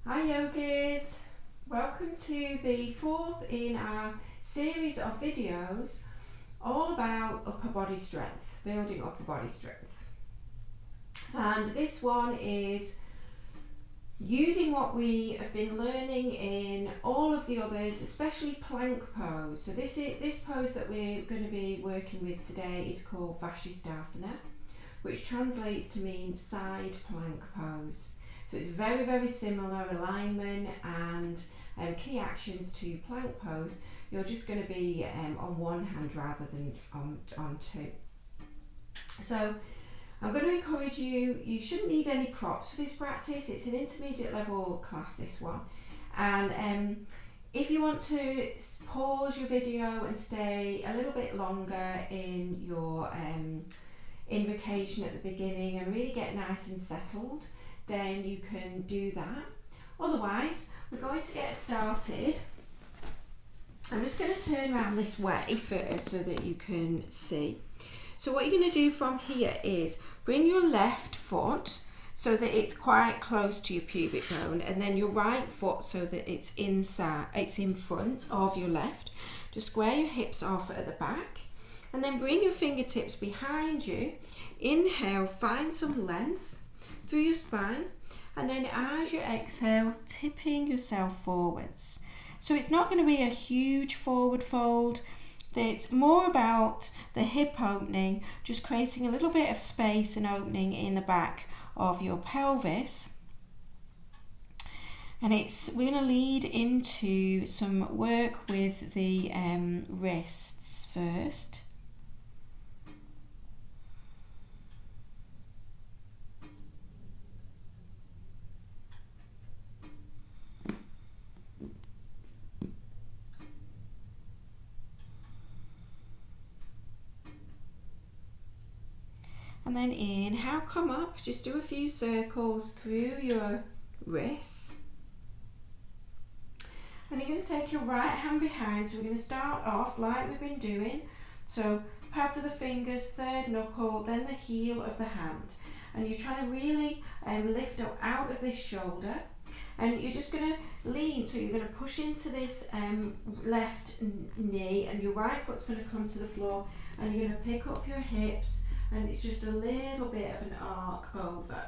Hi yogis, welcome to the fourth in our series of videos all about upper body strength, building upper body strength. And this one is using what we have been learning in all of the others, especially plank pose. So this pose that we're going to be working with today is called Vashistasana, which translates to mean side plank pose. So it's very, very similar alignment and key actions to plank pose. You're just going to be on one hand rather than on two. So I'm going to encourage you shouldn't need any props for this practice. It's an intermediate level class, this one. And if you want to pause your video and stay a little bit longer in your invocation at the beginning and really get nice and settled, then you can do that. Otherwise, we're going to get started. I'm just going to turn around this way first so that you can see. So what you're going to do from here is bring your left foot so that it's quite close to your pubic bone, and then your right foot so that it's in front of your left. Just square your hips off at the back, and then bring your fingertips behind you. Inhale, find some length through your spine, and then as you exhale, tipping yourself forwards. So it's not going to be a huge forward fold. It's more about the hip opening, just creating a little bit of space and opening in the back of your pelvis. And we're going to lead into some work with the wrists first. And then inhale, come up, just do a few circles through your wrists. And you're going to take your right hand behind, so we're going to start off like we've been doing. So pads of the fingers, third knuckle, then the heel of the hand. And you're trying to really lift up out of this shoulder. And you're just going to lean, so you're going to push into this left knee, and your right foot's going to come to the floor, and you're going to pick up your hips, and it's just a little bit of an arc over.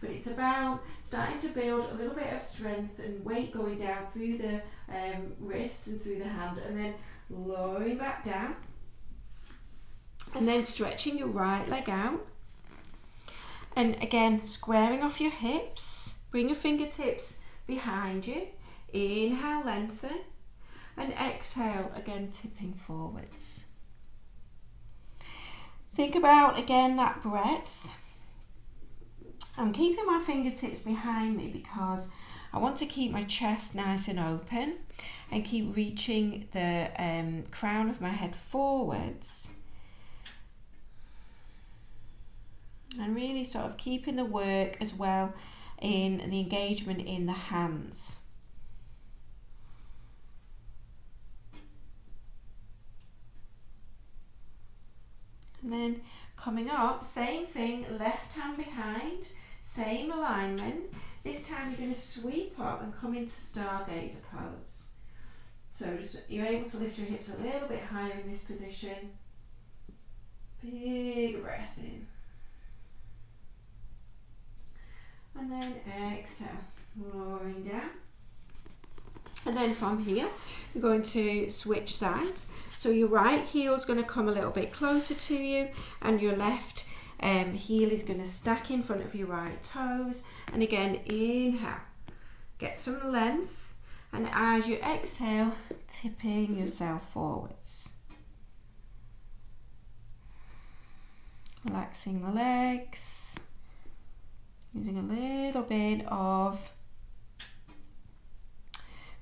But it's about starting to build a little bit of strength and weight going down through the wrist and through the hand, and then lowering back down, and then stretching your right leg out. And again, squaring off your hips, bring your fingertips behind you, inhale, lengthen, and exhale, again tipping forwards. Think about again that breadth. I'm keeping my fingertips behind me because I want to keep my chest nice and open and keep reaching the crown of my head forwards, and really sort of keeping the work as well in the engagement in the hands. And then coming up, same thing, left hand behind, same alignment. This time you're going to sweep up and come into stargazer pose. So you're able to lift your hips a little bit higher in this position. Big breath in. And then exhale, lowering down. And then from here, you're going to switch sides. So your right heel is going to come a little bit closer to you, and your left heel is going to stack in front of your right toes. And again, inhale, get some length, and as you exhale, tipping yourself forwards. Relaxing the legs, using a little bit of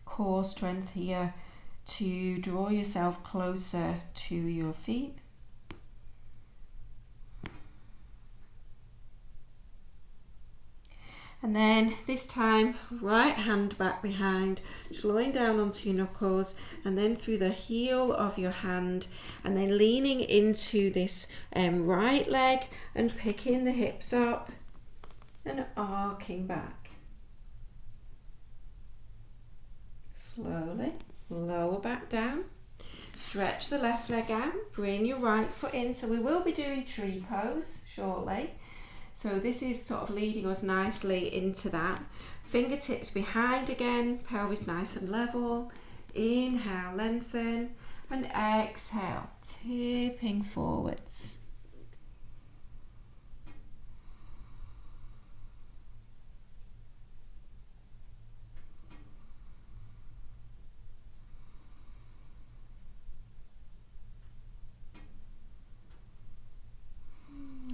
core strength here to draw yourself closer to your feet. And then this time, right hand back behind, slowing down onto your knuckles, and then through the heel of your hand, and then leaning into this right leg and picking the hips up and arcing back. slowly lower back down. Stretch the left leg out, bring your right foot in. So we will be doing tree pose shortly. So this is sort of leading us nicely into that. Fingertips behind again, pelvis nice and level. Inhale, lengthen, and exhale, tipping forwards.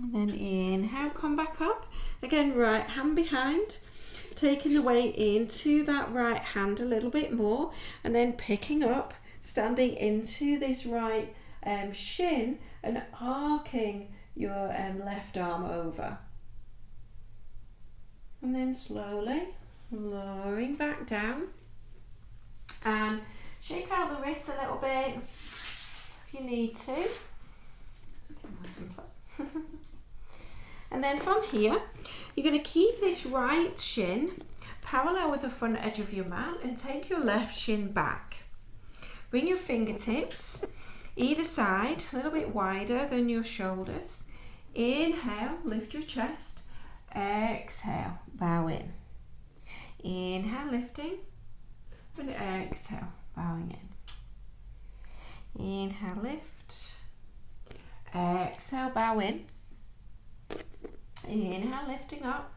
And then inhale, come back up. Again, right hand behind, taking the weight into that right hand a little bit more, and then picking up, standing into this right shin and arcing your left arm over. And then slowly lowering back down, and shake out the wrists a little bit if you need to. Just get nice and flat. And then from here, you're going to keep this right shin parallel with the front edge of your mat and take your left shin back. Bring your fingertips either side, a little bit wider than your shoulders. Inhale, lift your chest. Exhale, bow in. Inhale, lifting. And exhale, bowing in. Inhale, lift. Exhale, bow in. Inhale, lifting up,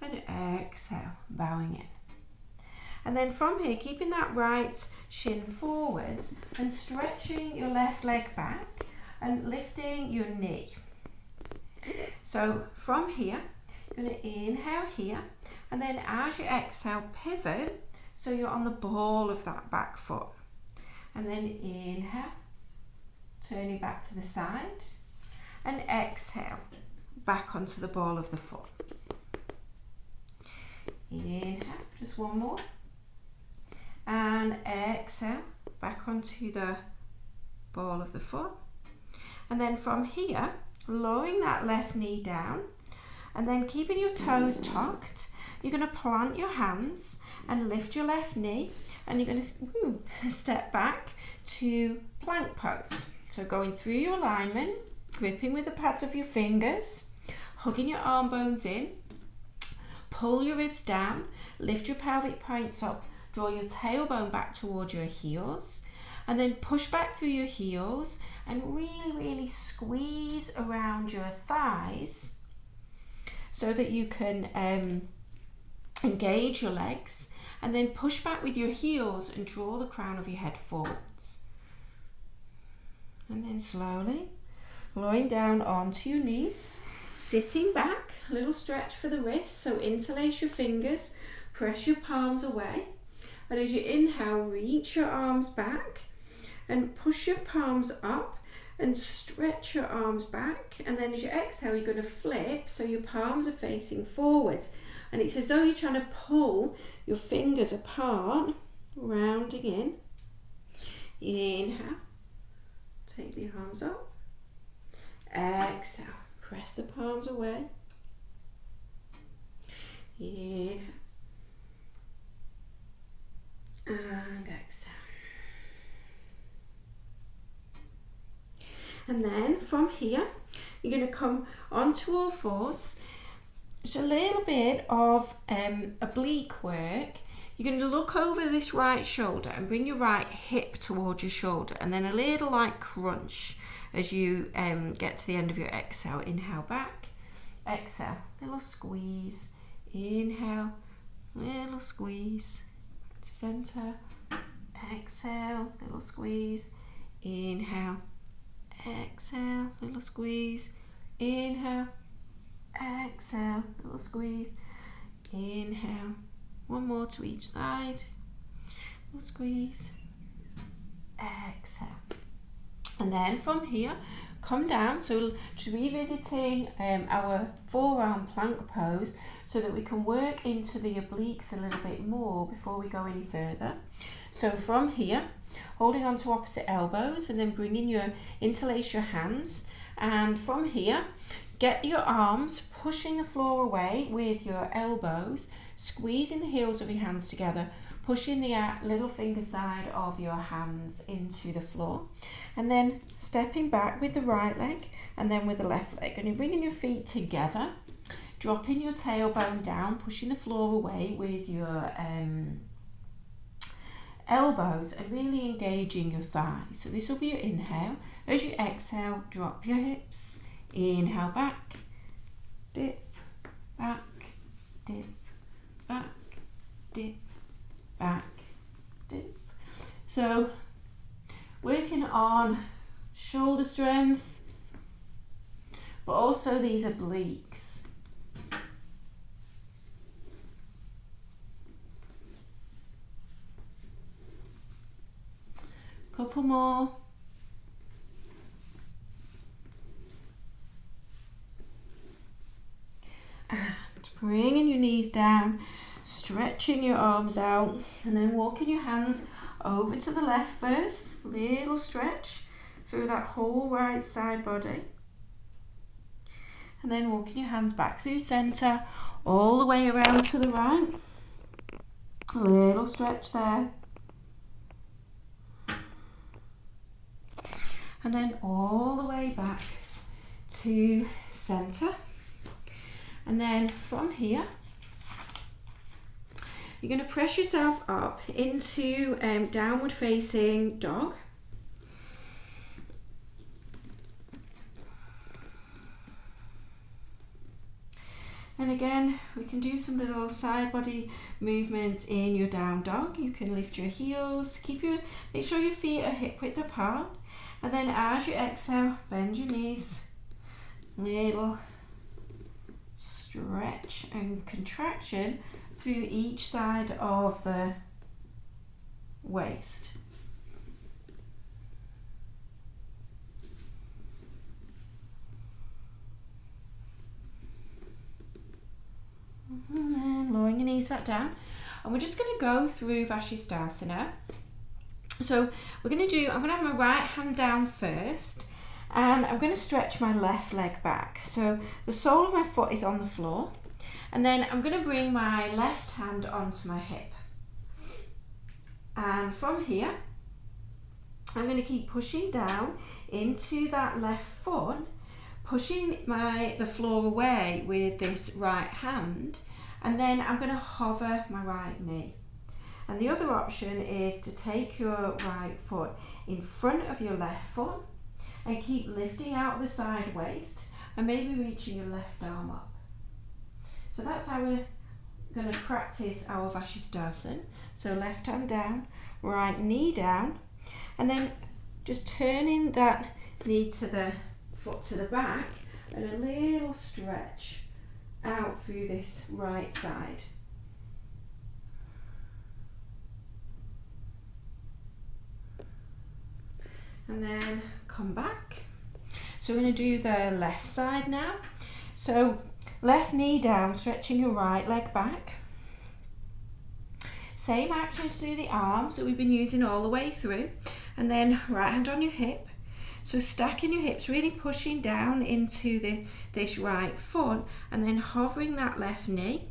and exhale, bowing in. And then from here, keeping that right shin forwards and stretching your left leg back and lifting your knee. So from here, you're going to inhale here, and then as you exhale, pivot so you're on the ball of that back foot. And then inhale, turning back to the side, and exhale, back onto the ball of the foot. Inhale, just one more. And exhale, back onto the ball of the foot. And then from here, lowering that left knee down, and then keeping your toes tucked, you're going to plant your hands and lift your left knee, and you're going to step back to plank pose. So going through your alignment, gripping with the pads of your fingers, hugging your arm bones in, pull your ribs down, lift your pelvic points up, draw your tailbone back towards your heels, and then push back through your heels and really squeeze around your thighs so that you can engage your legs, and then push back with your heels and draw the crown of your head forwards. And then slowly lowering down onto your knees, sitting back, a little stretch for the wrists, so interlace your fingers, press your palms away, and as you inhale, reach your arms back and push your palms up and stretch your arms back, and then as you exhale, you're going to flip so your palms are facing forwards, and it's as though you're trying to pull your fingers apart, rounding in. Inhale, take the arms up. Exhale, press the palms away. Inhale. And exhale. And then from here, you're going to come onto all fours. It's a little bit of oblique work. You're going to look over this right shoulder and bring your right hip towards your shoulder, and then a little like crunch as you get to the end of your exhale. Inhale back, exhale, little squeeze, inhale, little squeeze, back to center, exhale, little squeeze, inhale, exhale, little squeeze, inhale, exhale, little squeeze, inhale, one more to each side, little squeeze, exhale. And then from here, come down, so just revisiting our forearm plank pose so that we can work into the obliques a little bit more before we go any further. So from here, holding on to opposite elbows and then bringing your, interlace your hands, and from here, get your arms pushing the floor away with your elbows, squeezing the heels of your hands together, pushing the little finger side of your hands into the floor, and then stepping back with the right leg and then with the left leg, and you're bringing your feet together, dropping your tailbone down, pushing the floor away with your elbows and really engaging your thighs. So this will be your inhale. As you exhale, drop your hips, inhale back, dip, back, dip, back, dip, back, dip. So working on shoulder strength, but also these obliques. Couple more. And bringing your knees down, stretching your arms out, and then walking your hands over to the left first. Little stretch through that whole right side body. And then walking your hands back through centre, all the way around to the right. A little stretch there. And then all the way back to centre. And then from here, you're going to press yourself up into downward facing dog. And again, we can do some little side body movements in your down dog. You can lift your heels, make sure your feet are hip width apart. And then as you exhale, bend your knees, little stretch and contraction through each side of the waist. And then lowering your knees back down. And we're just going to go through Vashisthasana. So I'm going to have my right hand down first, and I'm going to stretch my left leg back. So the sole of my foot is on the floor, and then I'm going to bring my left hand onto my hip. And from here, I'm going to keep pushing down into that left foot, pushing the floor away with this right hand, and then I'm going to hover my right knee. And the other option is to take your right foot in front of your left foot and keep lifting out the side waist and maybe reaching your left arm up. So that's how we're going to practice our Vashisthasana. So left hand down, right knee down, and then just turning that knee to the foot to the back and a little stretch out through this right side. And then come back. So we're going to do the left side now. So left knee down, stretching your right leg back. Same actions through the arms that we've been using all the way through. And then right hand on your hip. So stacking your hips, really pushing down into this right foot, and then hovering that left knee.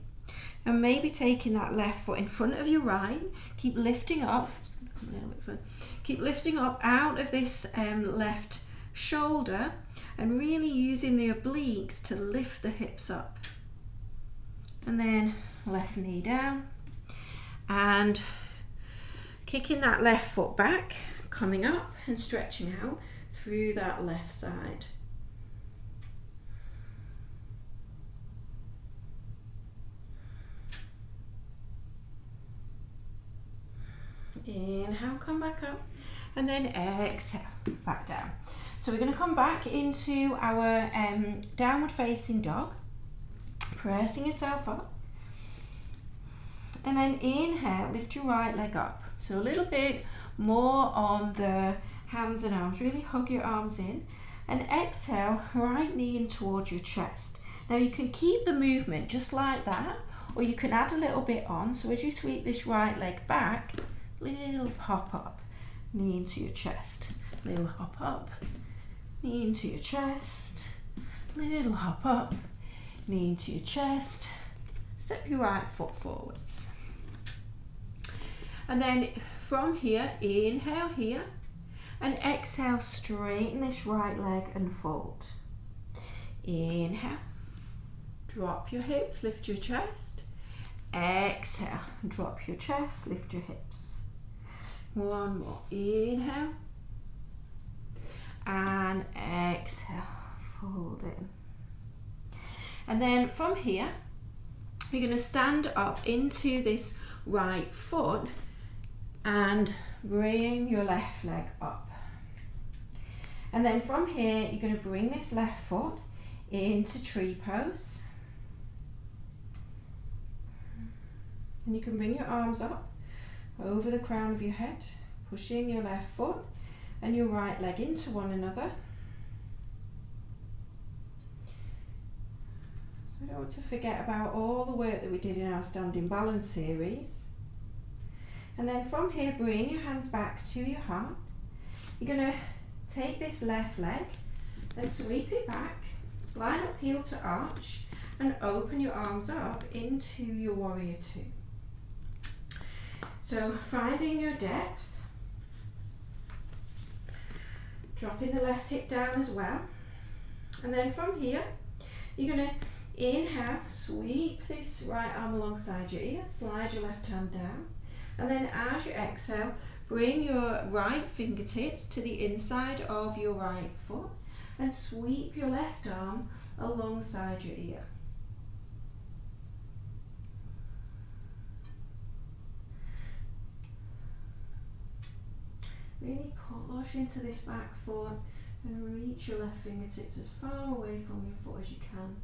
And maybe taking that left foot in front of your right. Keep lifting up. Just going to come a little bit further. Keep lifting up out of this left shoulder and really using the obliques to lift the hips up. And then left knee down and kicking that left foot back, coming up and stretching out through that left side. Inhale, come back up, and then exhale, back down. So we're going to come back into our downward facing dog, pressing yourself up, and then inhale, lift your right leg up. So a little bit more on the hands and arms, really hug your arms in, and exhale, right knee in towards your chest. Now you can keep the movement just like that, or you can add a little bit on. So as you sweep this right leg back, little hop up, knee into your chest, little hop up, knee into your chest, little hop up, knee into your chest, step your right foot forwards. And then from here, inhale here, and exhale, straighten this right leg and fold. Inhale, drop your hips, lift your chest. Exhale, drop your chest, lift your hips. One more, inhale, and exhale, fold in. And then from here, you're going to stand up into this right foot and bring your left leg up. And then from here, you're going to bring this left foot into tree pose. And you can bring your arms up over the crown of your head, pushing your left foot and your right leg into one another. So we don't want to forget about all the work that we did in our standing balance series. And then from here, bring your hands back to your heart. You're going to take this left leg and sweep it back, line up heel to arch, and open your arms up into your warrior two. So finding your depth, dropping the left hip down as well. And then from here, you're going to inhale, sweep this right arm alongside your ear, slide your left hand down. And then as you exhale, bring your right fingertips to the inside of your right foot and sweep your left arm alongside your ear. Really push into this back foot and reach your left fingertips as far away from your foot as you can.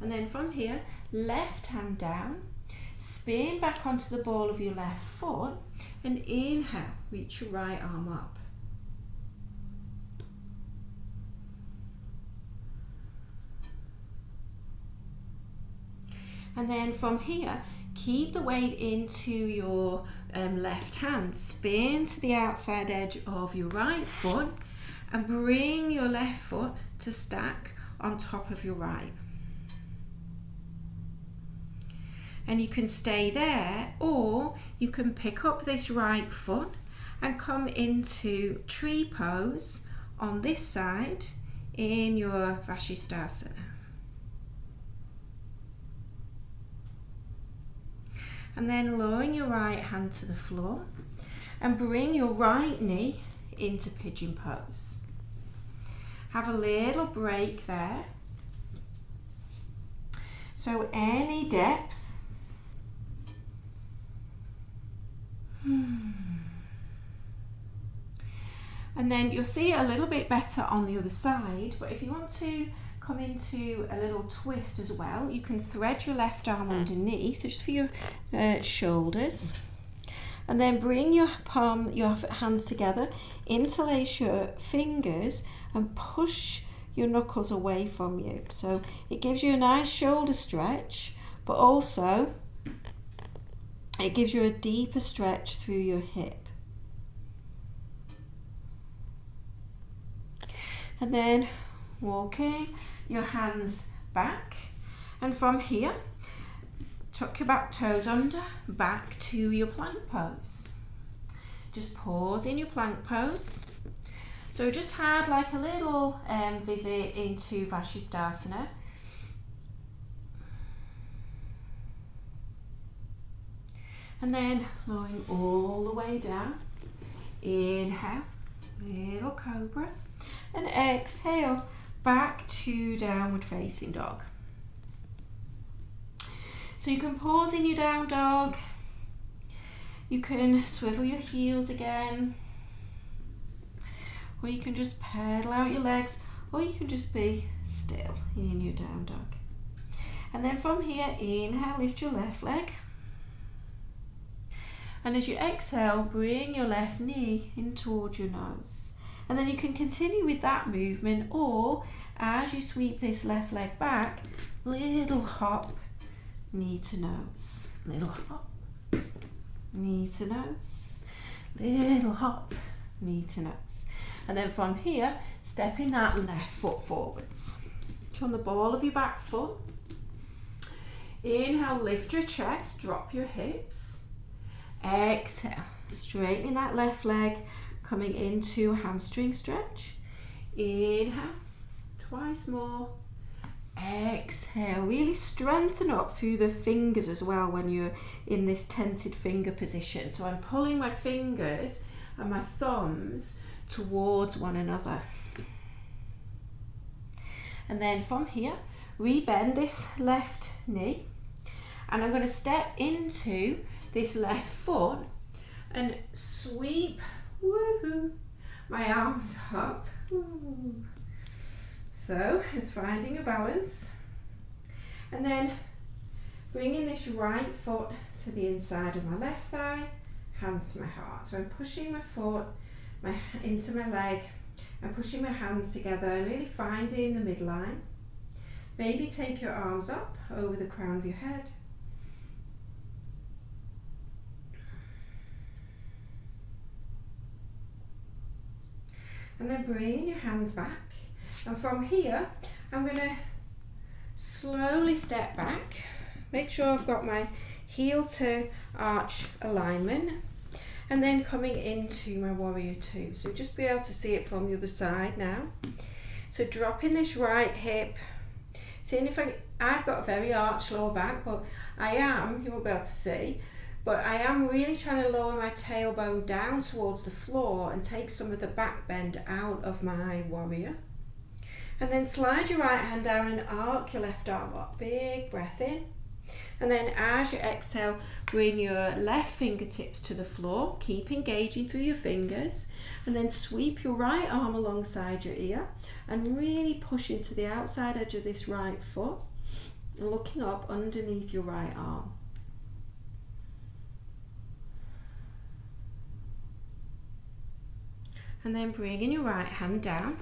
And then from here, left hand down, spin back onto the ball of your left foot and inhale, reach your right arm up. And then from here, keep the weight into your left hand, spin to the outside edge of your right foot and bring your left foot to stack on top of your right. And you can stay there, or you can pick up this right foot and come into tree pose on this side in your Vashisthasana. And then lowering your right hand to the floor and bring your right knee into pigeon pose. Have a little break there. So any depth. And then you'll see it a little bit better on the other side, but if you want to come into a little twist as well, you can thread your left arm underneath just for your shoulders, and then bring your hands together, interlace your fingers and push your knuckles away from you. So it gives you a nice shoulder stretch, but also it gives you a deeper stretch through your hip. And then walking your hands back, and from here tuck your back toes under, back to your plank pose. Just pause in your plank pose. So we just had like a little visit into Vashistasana. And then lowering all the way down. Inhale, little cobra, and exhale back to downward facing dog. So you can pause in your down dog, you can swivel your heels again, or you can just pedal out your legs, or you can just be still in your down dog. And then from here, inhale, lift your left leg, and as you exhale, bring your left knee in towards your nose. And then you can continue with that movement, or as you sweep this left leg back, little hop, knee to nose, little hop, knee to nose, little hop, knee to nose. And then from here, stepping that left foot forwards. On the ball of your back foot, inhale, lift your chest, drop your hips. Exhale, Straightening that left leg, coming into a hamstring stretch. Inhale, twice more. Exhale, really strengthen up through the fingers as well when you're in this tented finger position. So I'm pulling my fingers and my thumbs towards one another. And then from here, rebend this left knee. And I'm going to step into this left foot and sweep, woohoo, my arms up. Woo. So, just finding a balance. And then bringing this right foot to the inside of my left thigh, hands to my heart. So I'm pushing my foot into my leg and pushing my hands together and really finding the midline. Maybe take your arms up over the crown of your head. And then bringing your hands back. And from here, I'm going to slowly step back. Make sure I've got my heel to arch alignment. And then coming into my warrior two. So just be able to see it from the other side now. So dropping this right hip. Seeing if I've got a very arched lower back, but you won't be able to see, but I am really trying to lower my tailbone down towards the floor and take some of the back bend out of my warrior. And then slide your right hand down and arc your left arm up. Big breath in. And then as you exhale, bring your left fingertips to the floor. Keep engaging through your fingers. And then sweep your right arm alongside your ear. And really push into the outside edge of this right foot. And looking up underneath your right arm. And then bringing your right hand down.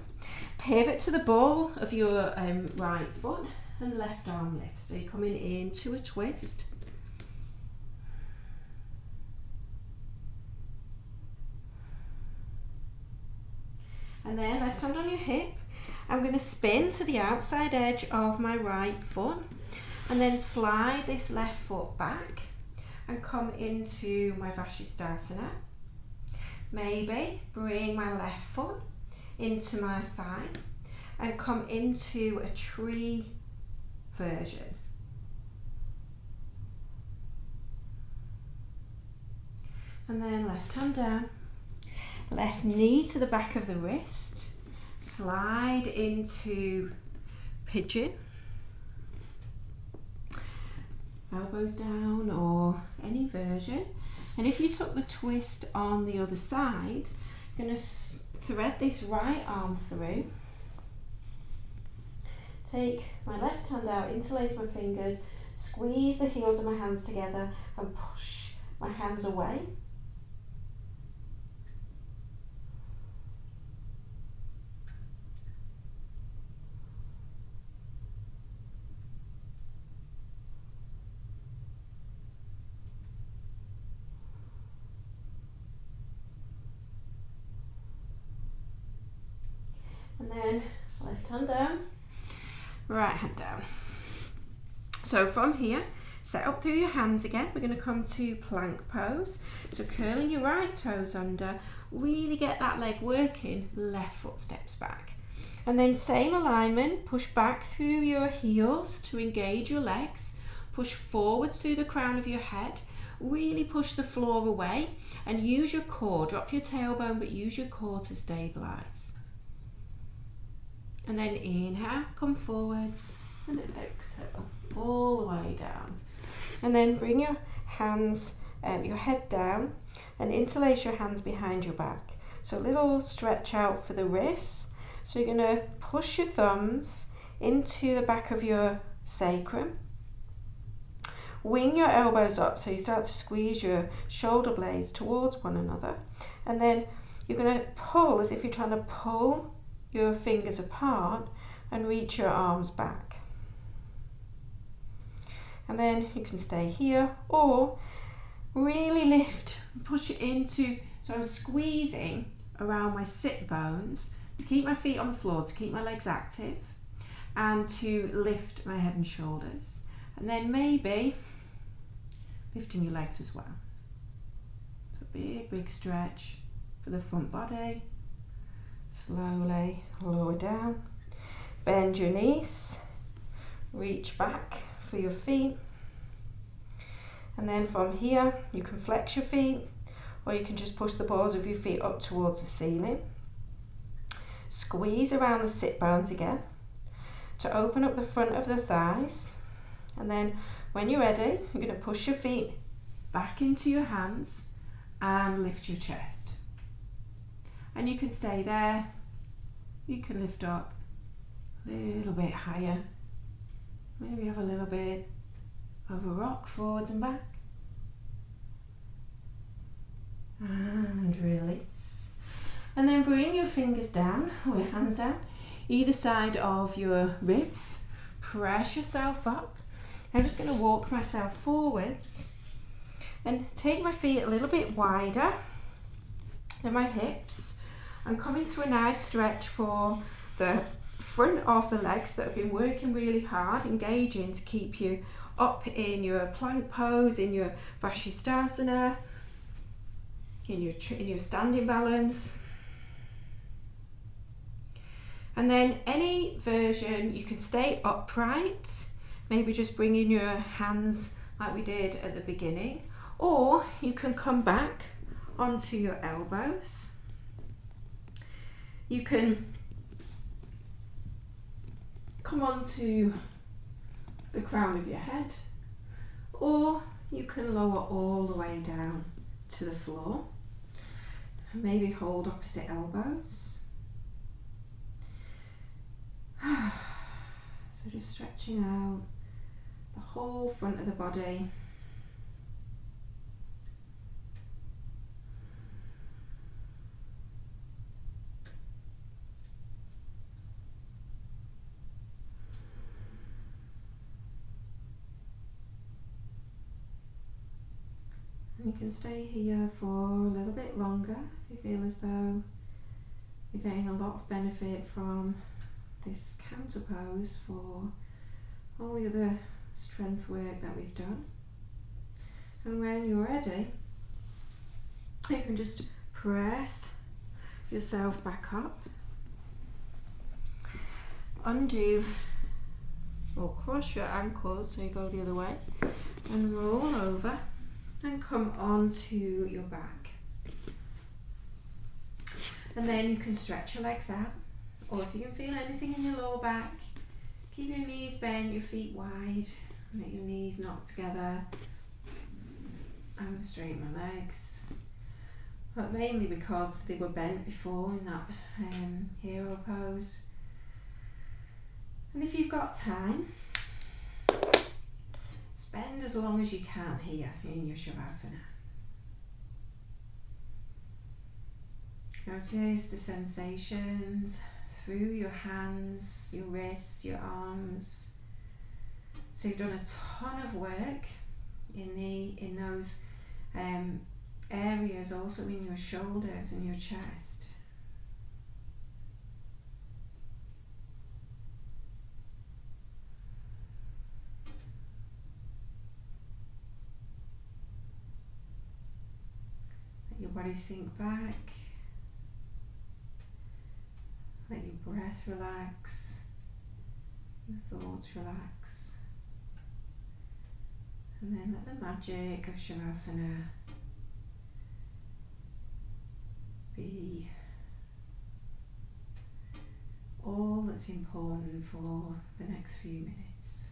Pivot to the ball of your right foot and left arm lift. So you're coming into a twist. And then left hand on your hip. I'm going to spin to the outside edge of my right foot and then slide this left foot back and come into my Vashisthasana. Maybe bring my left foot into my thigh and come into a tree version. And then left hand down, left knee to the back of the wrist, slide into pigeon, elbows down or any version. And if you took the twist on the other side, you're going to thread this right arm through. Take my left hand out, interlace my fingers, squeeze the heels of my hands together and push my hands away. And then left hand down, right hand down. So from here, set up through your hands again. We're going to come to plank pose. So curling your right toes under, really get that leg working, left foot steps back. And then same alignment, push back through your heels to engage your legs, push forwards through the crown of your head, really push the floor away and use your core, drop your tailbone but use your core to stabilize. And then inhale, come forwards, and then exhale, all the way down. And then bring your hands, your head down, and interlace your hands behind your back. So a little stretch out for the wrists. So you're going to push your thumbs into the back of your sacrum. Wing your elbows up so you start to squeeze your shoulder blades towards one another. And then you're going to pull as if you're trying to pull your fingers apart and reach your arms back. And then you can stay here or really lift, push it into, so I'm squeezing around my sit bones to keep my feet on the floor, to keep my legs active and to lift my head and shoulders. And then maybe lifting your legs as well. So big stretch for the front body. Slowly lower down. Bend your knees. Reach back for your feet. And then from here, you can flex your feet, or you can just push the balls of your feet up towards the ceiling. Squeeze around the sit bones again to open up the front of the thighs. And then when you're ready, you're going to push your feet back into your hands and lift your chest. And you can stay there. You can lift up a little bit higher. Maybe have a little bit of a rock forwards and back. And release. And then bring your fingers down, or your hands down, either side of your ribs. Press yourself up. I'm just going to walk myself forwards and take my feet a little bit wider than my hips and come into a nice stretch for the front of the legs that have been working really hard, engaging to keep you up in your plank pose, in your Vashisthasana, in your standing balance. And then any version, you can stay upright, maybe just bringing your hands like we did at the beginning, or you can come back onto your elbows. You can come onto the crown of your head, or you can lower all the way down to the floor. Maybe hold opposite elbows. So just stretching out the whole front of the body. You can stay here for a little bit longer if you feel as though you're getting a lot of benefit from this counter pose for all the other strength work that we've done. And when you're ready, you can just press yourself back up, undo or cross your ankles so you go the other way, and roll over and come onto your back. And then you can stretch your legs out, or if you can feel anything in your lower back, keep your knees bent, your feet wide, let your knees knock together. I'm going to straighten my legs, but mainly because they were bent before in that hero pose. And if you've got time, spend as long as you can here in your Shavasana. Notice the sensations through your hands, your wrists, your arms. So you've done a ton of work in those areas, also in your shoulders and your chest. Let your body sink back. Let your breath relax, your thoughts relax, and then let the magic of Shavasana be all that's important for the next few minutes.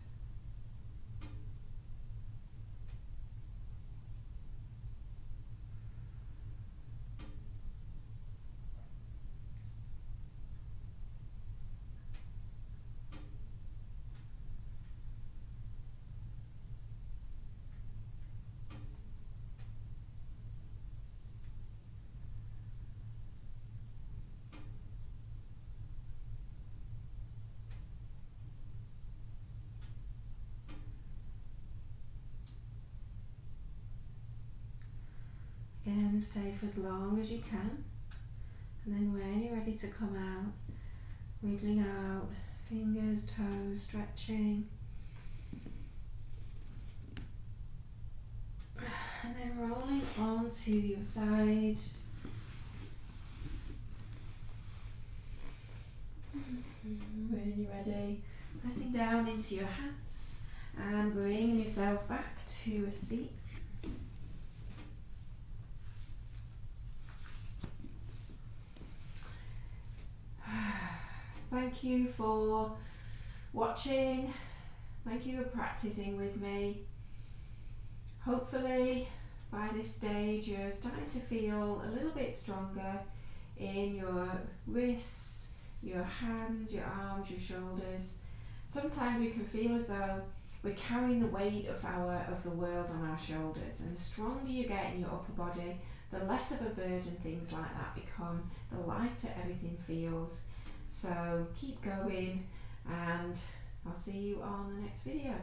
Again, stay for as long as you can, and then when you're ready to come out, wiggling out, fingers, toes, stretching, and then rolling onto your side. When you're ready, pressing down into your hands and bringing yourself back to a seat. Thank you for watching. Thank you for practicing with me. Hopefully by this stage you're starting to feel a little bit stronger in your wrists, your hands, your arms, your shoulders. Sometimes we can feel as though we're carrying the weight of the world on our shoulders, and the stronger you get in your upper body, the less of a burden things like that become, the lighter everything feels. So keep going, and I'll see you on the next video.